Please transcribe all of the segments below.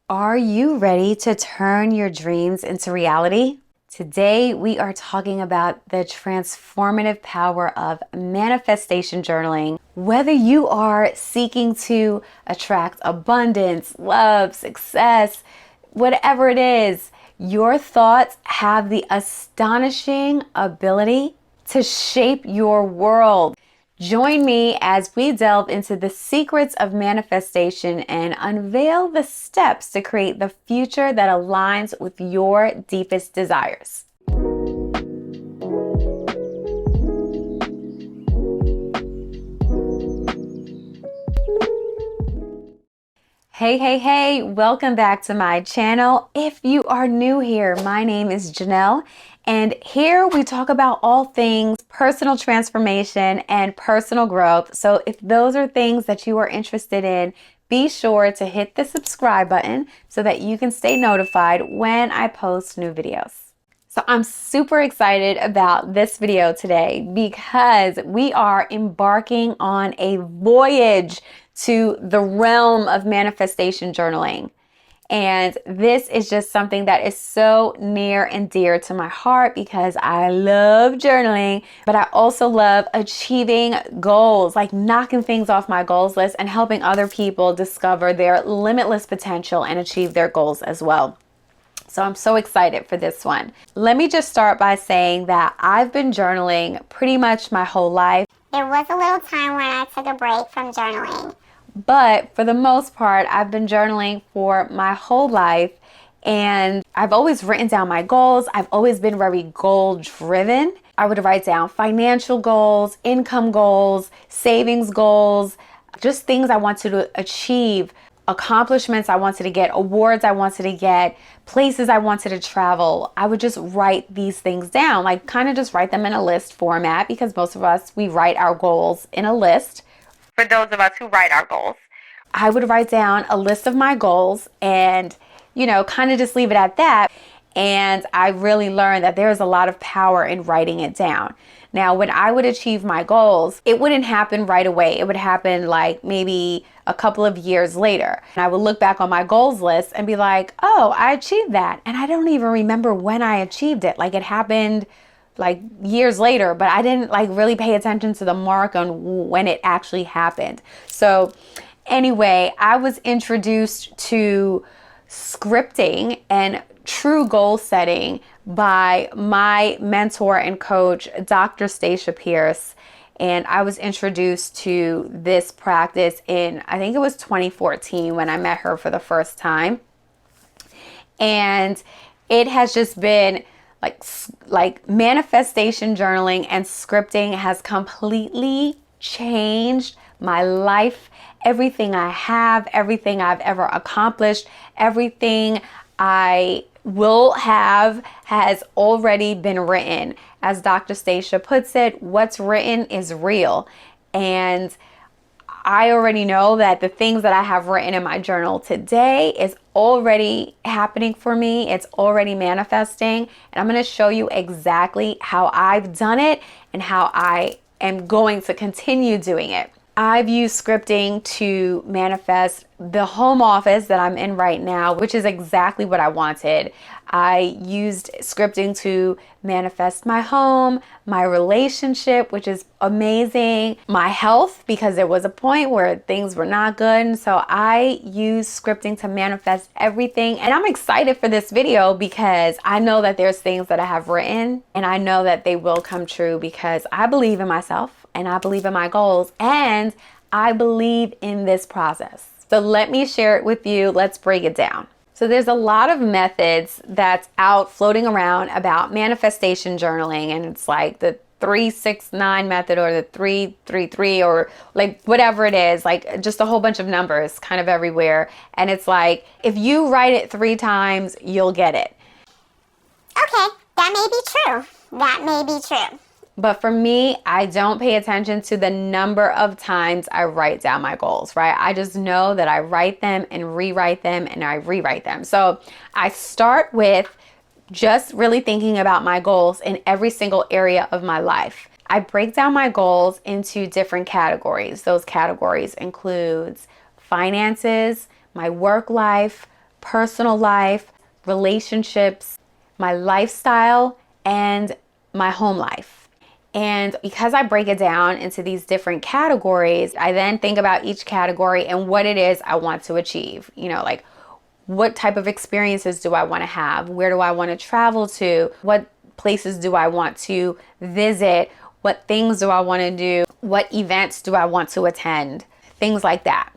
Are you ready to turn your dreams into reality? Today, we are talking about the transformative power of manifestation journaling. Whether you are seeking to attract abundance, love, success, whatever it is, your thoughts have the astonishing ability to shape your world. Join me as we delve into the secrets of manifestation and unveil the steps to create the future that aligns with your deepest desires. Hey, welcome back to my channel. If you are new here, my name is Jenelle, and here we talk about all things personal transformation and personal growth. So if those are things that you are interested in, be sure to hit the subscribe button so that you can stay notified when I post new videos. So I'm super excited about this video today because we are embarking on a voyage to the realm of manifestation journaling. And this is just something that is so near and dear to my heart because I love journaling, but I also love achieving goals, like knocking things off my goals list and helping other people discover their limitless potential and achieve their goals as well. So I'm so excited for this one. Let me just start by saying that I've been journaling pretty much my whole life. There was a little time when I took a break from journaling. But for the most part, I've been journaling for my whole life, and I've always written down my goals. I've always been very goal driven. I would write down financial goals, income goals, savings goals, just things I wanted to achieve, accomplishments I wanted to get, awards I wanted to get, places I wanted to travel. I would just write these things down, like kind of just write them in a list format, because most of us, we write our goals in a list. For those of us who write our goals, I would write down a list of my goals and, kind of just leave it at that. And I really learned that there's a lot of power in writing it down. Now, when I would achieve my goals, it wouldn't happen right away. It would happen like maybe a couple of years later. And I would look back on my goals list and be like, oh, I achieved that. And I don't even remember when I achieved it. Like it happened like years later, but I didn't like really pay attention to the mark on when it actually happened. So anyway, I was introduced to scripting and true goal setting by my mentor and coach, Dr. Stacia Pierce. And I was introduced to this practice in, I think it was 2014 when I met her for the first time. And it has just been like manifestation journaling and scripting has completely changed my life. Everything I have, everything I've ever accomplished, everything I will have has already been written. As Dr. Stacia puts it, what's written is real. And I already know that the things that I have written in my journal today is already happening for me. It's already manifesting. And I'm going to show you exactly how I've done it and how I am going to continue doing it. I've used scripting to manifest the home office that I'm in right now, which is exactly what I wanted. I used scripting to manifest my home, my relationship, which is amazing, my health, because there was a point where things were not good. And so I used scripting to manifest everything. And I'm excited for this video because I know that there's things that I have written and I know that they will come true because I believe in myself and I believe in my goals and I believe in this process. So let me share it with you. Let's break it down. So there's a lot of methods that's out floating around about manifestation journaling, and it's like the 369 method or the 333 or like whatever it is, like just a whole bunch of numbers kind of everywhere. And it's like, if you write it 3 times, you'll get it. Okay, that may be true. That may be true. But for me, I don't pay attention to the number of times I write down my goals, right? I just know that I write them and rewrite them and I rewrite them. So I start with just really thinking about my goals in every single area of my life. I break down my goals into different categories. Those categories includes finances, my work life, personal life, relationships, my lifestyle, and my home life. And because I break it down into these different categories, I then think about each category and what it is I want to achieve. You know, like what type of experiences do I want to have? Where do I want to travel to? What places do I want to visit? What things do I want to do? What events do I want to attend? Things like that.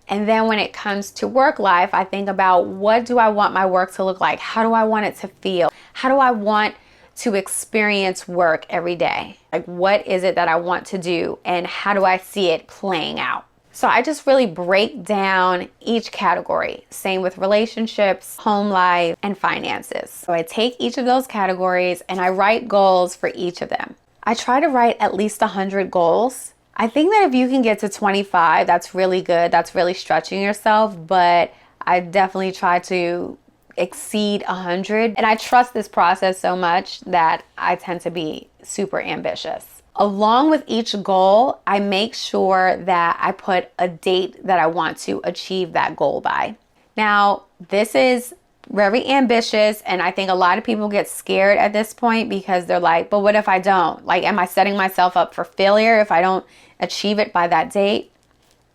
And then when it comes to work life, I think about what do I want my work to look like? How do I want it to feel? How do I want to experience work every day? Like, what is it that I want to do and how do I see it playing out? So I just really break down each category. Same with relationships, home life, and finances. So I take each of those categories and I write goals for each of them. I try to write at least 100 goals. I think that if you can get to 25, that's really good. That's really stretching yourself, but I definitely try to exceed 100. And I trust this process so much that I tend to be super ambitious. Along with each goal, I make sure that I put a date that I want to achieve that goal by. Now, this is very ambitious, and I think a lot of people get scared at this point because they're like, but what if I don't? Like, am I setting myself up for failure if I don't achieve it by that date?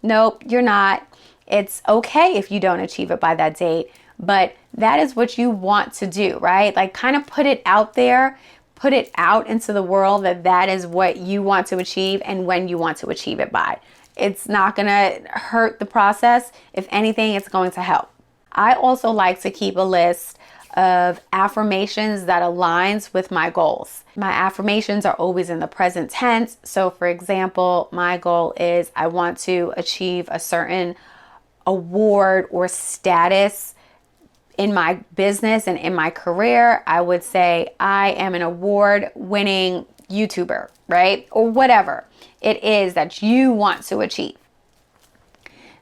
Nope, you're not. It's okay if you don't achieve it by that date, but that is what you want to do, right? Like, kind of put it out there, put it out into the world that that is what you want to achieve and when you want to achieve it by. It's not gonna hurt the process. If anything, it's going to help. I also like to keep a list of affirmations that aligns with my goals. My affirmations are always in the present tense. So for example, my goal is I want to achieve a certain award or status in my business and in my career. I would say I am an award-winning YouTuber, right? Or whatever it is that you want to achieve.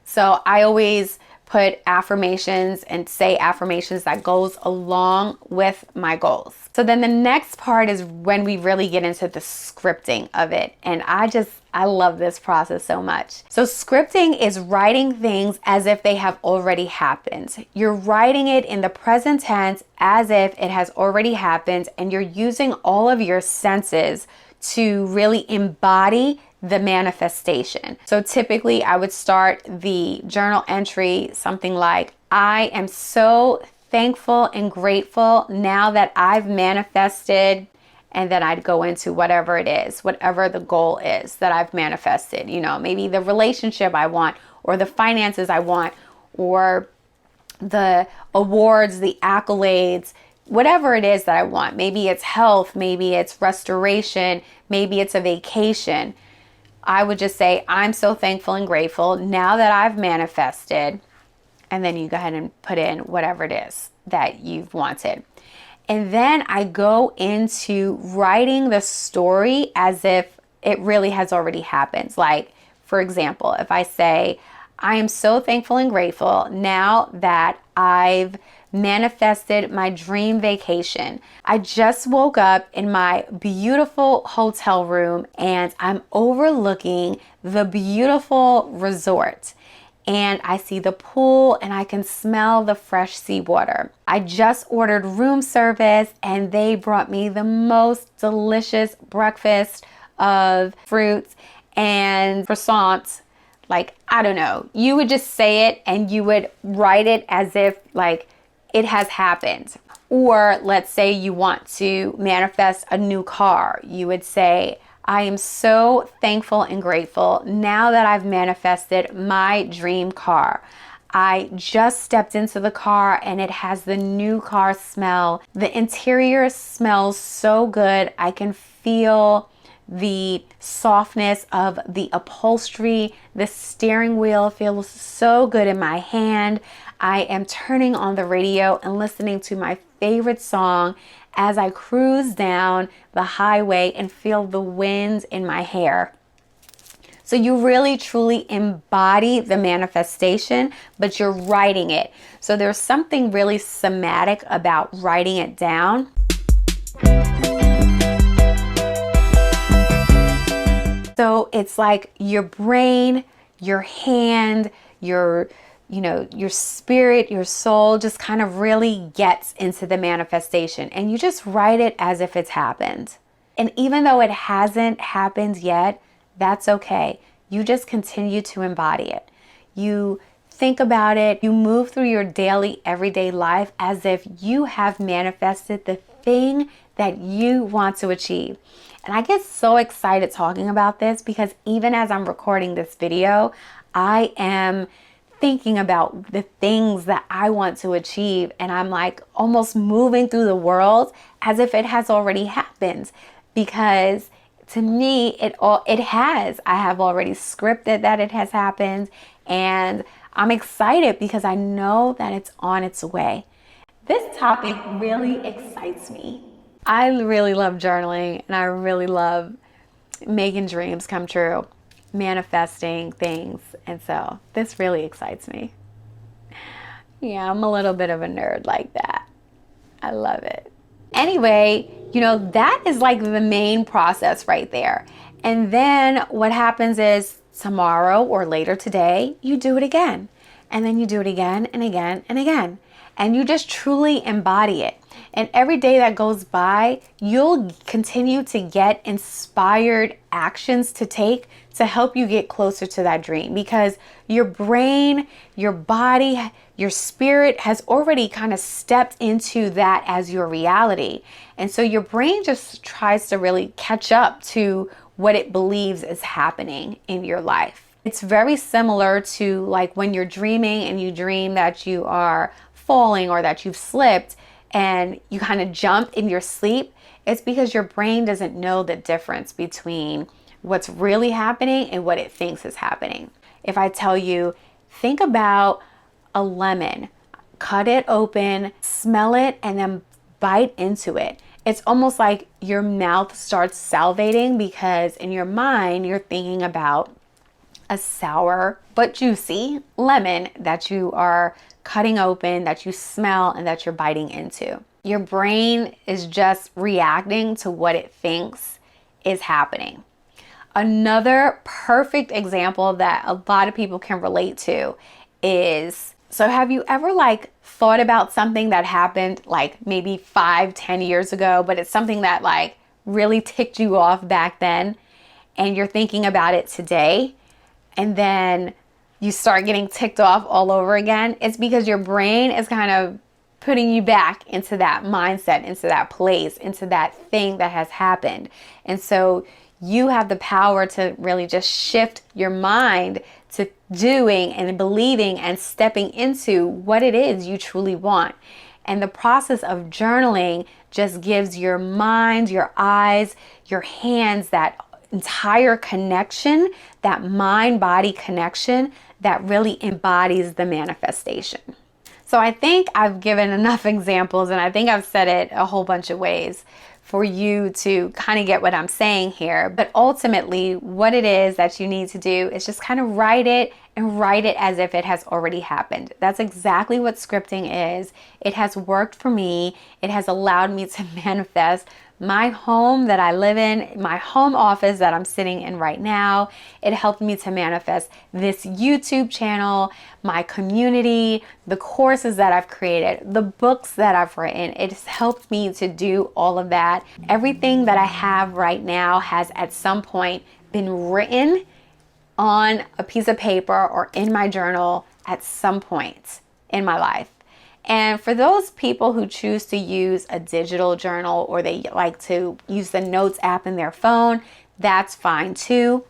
So I always put affirmations and say affirmations that goes along with my goals. So then the next part is when we really get into the scripting of it. And I love this process so much. So scripting is writing things as if they have already happened. You're writing it in the present tense as if it has already happened, and you're using all of your senses to really embody the manifestation. So typically I would start the journal entry something like, I am so thankful and grateful now that I've manifested, and then I'd go into whatever it is, whatever the goal is that I've manifested. You know, maybe the relationship I want, or the finances I want, or the awards, the accolades, whatever it is that I want. Maybe it's health, maybe it's restoration, maybe it's a vacation. I would just say, I'm so thankful and grateful now that I've manifested. And then you go ahead and put in whatever it is that you've wanted. And then I go into writing the story as if it really has already happened. Like, for example, if I say, I am so thankful and grateful now that I've manifested my dream vacation. I just woke up in my beautiful hotel room and I'm overlooking the beautiful resort. And I see the pool and I can smell the fresh seawater. I just ordered room service and they brought me the most delicious breakfast of fruits and croissants. Like, I don't know, you would just say it and you would write it as if like it has happened. Or let's say you want to manifest a new car. You would say, I am so thankful and grateful now that I've manifested my dream car. I just stepped into the car and it has the new car smell. The interior smells so good. I can feel the softness of the upholstery. The steering wheel feels so good in my hand. I am turning on the radio and listening to my favorite song as I cruise down the highway and feel the wind in my hair. So you really truly embody the manifestation, but you're writing it. So there's something really somatic about writing it down. So it's like your brain, your hand, your your spirit, your soul just kind of really gets into the manifestation, and you just write it as if it's happened. And even though it hasn't happened yet, that's okay. You just continue to embody it. You think about it. You move through your daily, everyday life as if you have manifested the thing that you want to achieve. And I get so excited talking about this because even as I'm recording this video, I am thinking about the things that I want to achieve, and I'm like almost moving through the world as if it has already happened, because to me it has. I have already scripted that it has happened, and I'm excited because I know that it's on its way. This topic really excites me. I really love journaling, and I really love making dreams come true, manifesting things. And so this really excites me. Yeah, I'm a little bit of a nerd like that. I love it. Anyway, that is like the main process right there. And then what happens is tomorrow or later today, you do it again. And then you do it again and again and again. And you just truly embody it. And every day that goes by, you'll continue to get inspired actions to take to help you get closer to that dream, because your brain, your body, your spirit has already kind of stepped into that as your reality. And so your brain just tries to really catch up to what it believes is happening in your life. It's very similar to like when you're dreaming and you dream that you are falling or that you've slipped and you kind of jump in your sleep. It's because your brain doesn't know the difference between what's really happening and what it thinks is happening. If I tell you, think about a lemon, cut it open, smell it, and then bite into it. It's almost like your mouth starts salivating because in your mind, you're thinking about a sour but juicy lemon that you are cutting open, that you smell, and that you're biting into. Your brain is just reacting to what it thinks is happening. Another perfect example that a lot of people can relate to is, so have you ever thought about something that happened maybe 5-10 years ago, but it's something that really ticked you off back then, and you're thinking about it today, and then you start getting ticked off all over again? It's because your brain is kind of putting you back into that mindset, into that place, into that thing that has happened. And so you have the power to really just shift your mind to doing and believing and stepping into what it is you truly want. And the process of journaling just gives your mind, your eyes, your hands that entire connection, that mind-body connection that really embodies the manifestation. So I think I've given enough examples, and I think I've said it a whole bunch of ways for you to kind of get what I'm saying here. But ultimately, what it is that you need to do is just kind of write it, and write it as if it has already happened. That's exactly what scripting is. It has worked for me. It has allowed me to manifest my home that I live in, my home office that I'm sitting in right now. It helped me to manifest this YouTube channel, my community, the courses that I've created, the books that I've written. It's helped me to do all of that. Everything that I have right now has at some point been written on a piece of paper or in my journal at some point in my life. And for those people who choose to use a digital journal, or they like to use the notes app in their phone, that's fine too.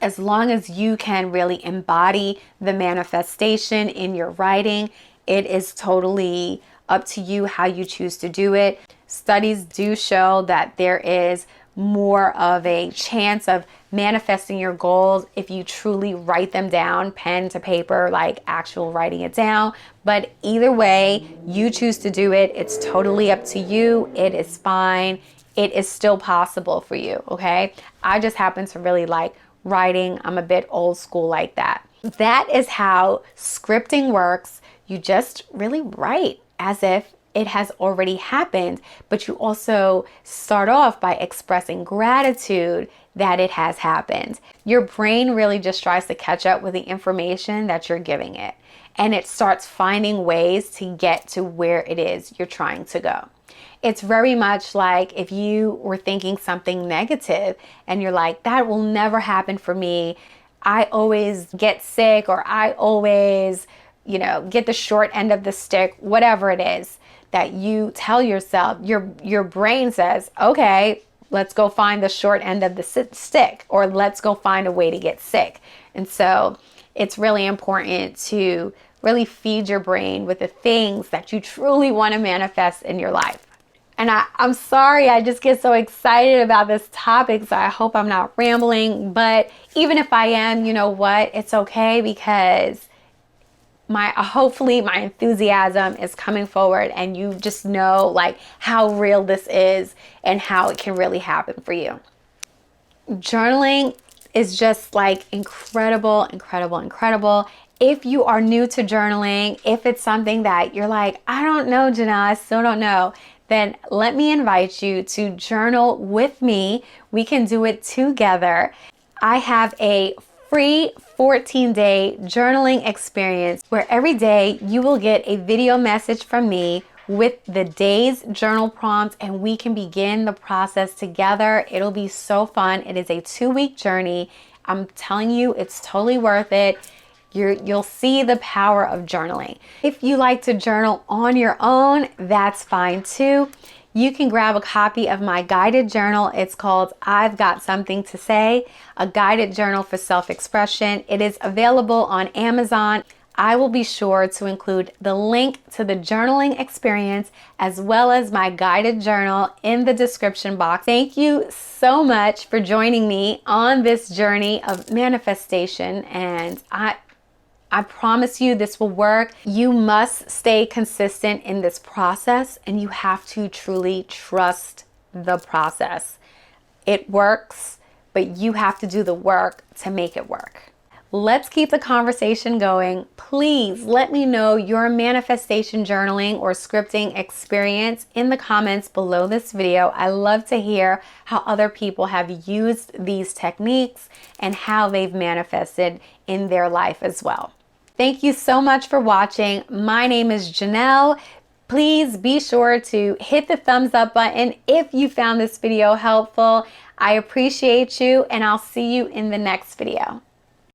As long as you can really embody the manifestation in your writing, it is totally up to you how you choose to do it. Studies do show that there is more of a chance of manifesting your goals if you truly write them down, pen to paper, like actual writing it down. But either way you choose to do it, it's totally up to you. It is fine. It is still possible for you, okay? I just happen to really like writing. I'm a bit old school like that. That is how scripting works. You just really write as if it has already happened, but you also start off by expressing gratitude that it has happened. Your brain really just tries to catch up with the information that you're giving it. and it starts finding ways to get to where it is you're trying to go. It's very much like if you were thinking something negative and you're like, that will never happen for me. I always get sick, or I always, get the short end of the stick, whatever it is that you tell yourself. Your brain says, okay, let's go find the short end of the stick, or let's go find a way to get sick. And so it's really important to really feed your brain with the things that you truly want to manifest in your life. And I'm sorry, I just get so excited about this topic, so I hope I'm not rambling. But even if I am, you know what? It's okay, because hopefully my enthusiasm is coming forward, and you just know like how real this is and how it can really happen for you. Journaling is just like incredible, incredible, incredible. If you are new to journaling, if it's something that you're like, I don't know, Jenelle, I still don't know, then let me invite you to journal with me. We can do it together. I have a free 14-day journaling experience where every day you will get a video message from me with the day's journal prompts, and we can begin the process together. It'll be so fun. It is a 2-week journey. I'm telling you, it's totally worth it. You'll see the power of journaling. If you like to journal on your own, that's fine too. You can grab a copy of my guided journal. It's called I've Got Something to Say, a guided journal for self-expression. It is available on Amazon. I will be sure to include the link to the journaling experience as well as my guided journal in the description box. Thank you so much for joining me on this journey of manifestation, and I promise you this will work. You must stay consistent in this process, and you have to truly trust the process. It works, but you have to do the work to make it work. Let's keep the conversation going. Please let me know your manifestation journaling or scripting experience in the comments below this video. I love to hear how other people have used these techniques and how they've manifested in their life as well. Thank you so much for watching. My name is Jenelle. Please be sure to hit the thumbs up button if you found this video helpful. I appreciate you, and I'll see you in the next video.